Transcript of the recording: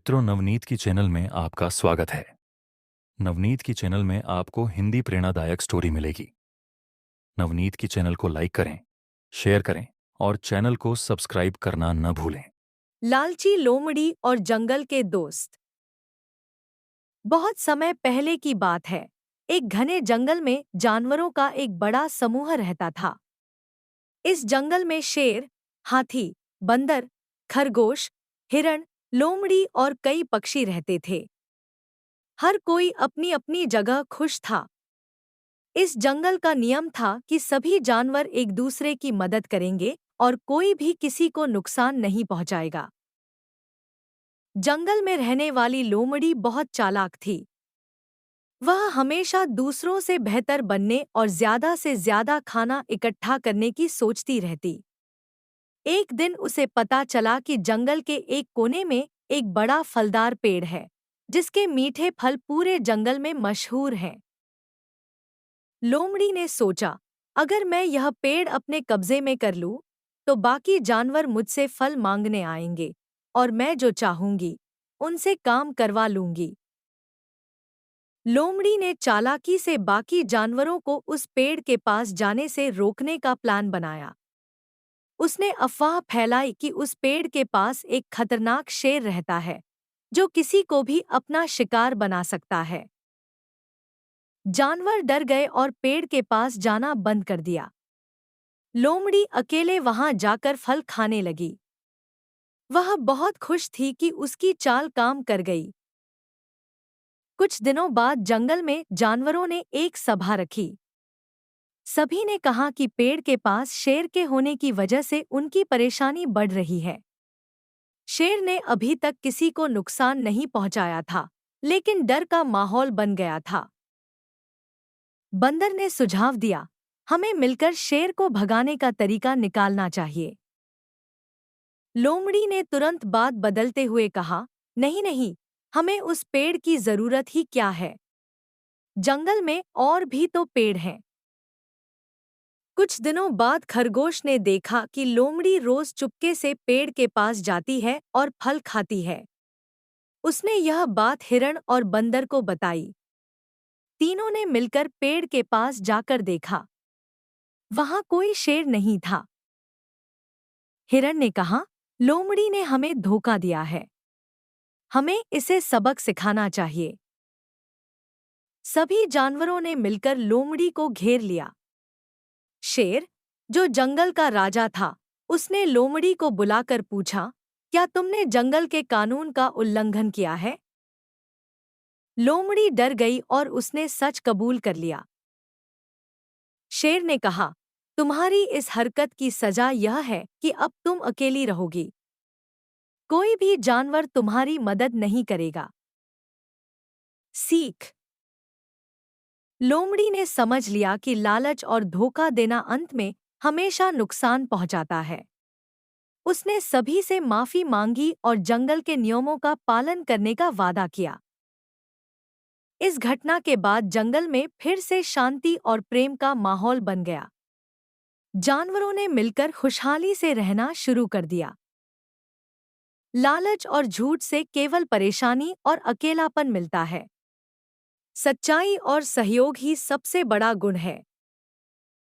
मित्रों, नवनीत की चैनल में आपका स्वागत है। नवनीत की चैनल में आपको हिंदी प्रेरणादायक स्टोरी मिलेगी। नवनीत की चैनल को लाइक करें, शेयर करें और चैनल को सब्सक्राइब करना न भूलें। लालची लोमड़ी और जंगल के दोस्त। बहुत समय पहले की बात है। एक घने जंगल में जानवरों का एक बड़ा समूह रहता था। इस जंगल में शेर, हाथी, बंदर, खरगोश, हिरण, लोमड़ी और कई पक्षी रहते थे। हर कोई अपनी अपनी जगह खुश था। इस जंगल का नियम था कि सभी जानवर एक दूसरे की मदद करेंगे और कोई भी किसी को नुकसान नहीं पहुंचाएगा। जंगल में रहने वाली लोमड़ी बहुत चालाक थी। वह हमेशा दूसरों से बेहतर बनने और ज्यादा से ज्यादा खाना इकट्ठा करने की सोचती रहती। एक दिन उसे पता चला कि जंगल के एक कोने में एक बड़ा फलदार पेड़ है, जिसके मीठे फल पूरे जंगल में मशहूर हैं। लोमड़ी ने सोचा, अगर मैं यह पेड़ अपने कब्जे में कर लूं, तो बाकी जानवर मुझसे फल मांगने आएंगे और मैं जो चाहूंगी उनसे काम करवा लूंगी। लोमड़ी ने चालाकी से बाकी जानवरों को उस पेड़ के पास जाने से रोकने का प्लान बनाया। उसने अफवाह फैलाई कि उस पेड़ के पास एक खतरनाक शेर रहता है, जो किसी को भी अपना शिकार बना सकता है। जानवर डर गए और पेड़ के पास जाना बंद कर दिया। लोमड़ी अकेले वहां जाकर फल खाने लगी। वह बहुत खुश थी कि उसकी चाल काम कर गई। कुछ दिनों बाद जंगल में जानवरों ने एक सभा रखी। सभी ने कहा कि पेड़ के पास शेर के होने की वजह से उनकी परेशानी बढ़ रही है। शेर ने अभी तक किसी को नुकसान नहीं पहुंचाया था, लेकिन डर का माहौल बन गया था। बंदर ने सुझाव दिया, हमें मिलकर शेर को भगाने का तरीका निकालना चाहिए। लोमड़ी ने तुरंत बात बदलते हुए कहा, नहीं नहीं, हमें उस पेड़ की जरूरत ही क्या है? जंगल में और भी तो पेड़ हैं। कुछ दिनों बाद खरगोश ने देखा कि लोमड़ी रोज चुपके से पेड़ के पास जाती है और फल खाती है। उसने यह बात हिरण और बंदर को बताई। तीनों ने मिलकर पेड़ के पास जाकर देखा। वहां कोई शेर नहीं था। हिरण ने कहा, लोमड़ी ने हमें धोखा दिया है। हमें इसे सबक सिखाना चाहिए। सभी जानवरों ने मिलकर लोमड़ी को घेर लिया। शेर, जो जंगल का राजा था, उसने लोमड़ी को बुलाकर पूछा, क्या तुमने जंगल के कानून का उल्लंघन किया है? लोमड़ी डर गई और उसने सच कबूल कर लिया। शेर ने कहा, तुम्हारी इस हरकत की सजा यह है कि अब तुम अकेली रहोगी। कोई भी जानवर तुम्हारी मदद नहीं करेगा। सीख। लोमड़ी ने समझ लिया कि लालच और धोखा देना अंत में हमेशा नुकसान पहुंचाता है। उसने सभी से माफी मांगी और जंगल के नियमों का पालन करने का वादा किया। इस घटना के बाद जंगल में फिर से शांति और प्रेम का माहौल बन गया। जानवरों ने मिलकर खुशहाली से रहना शुरू कर दिया। लालच और झूठ से केवल परेशानी और अकेलापन मिलता है। सच्चाई और सहयोग ही सबसे बड़ा गुण है।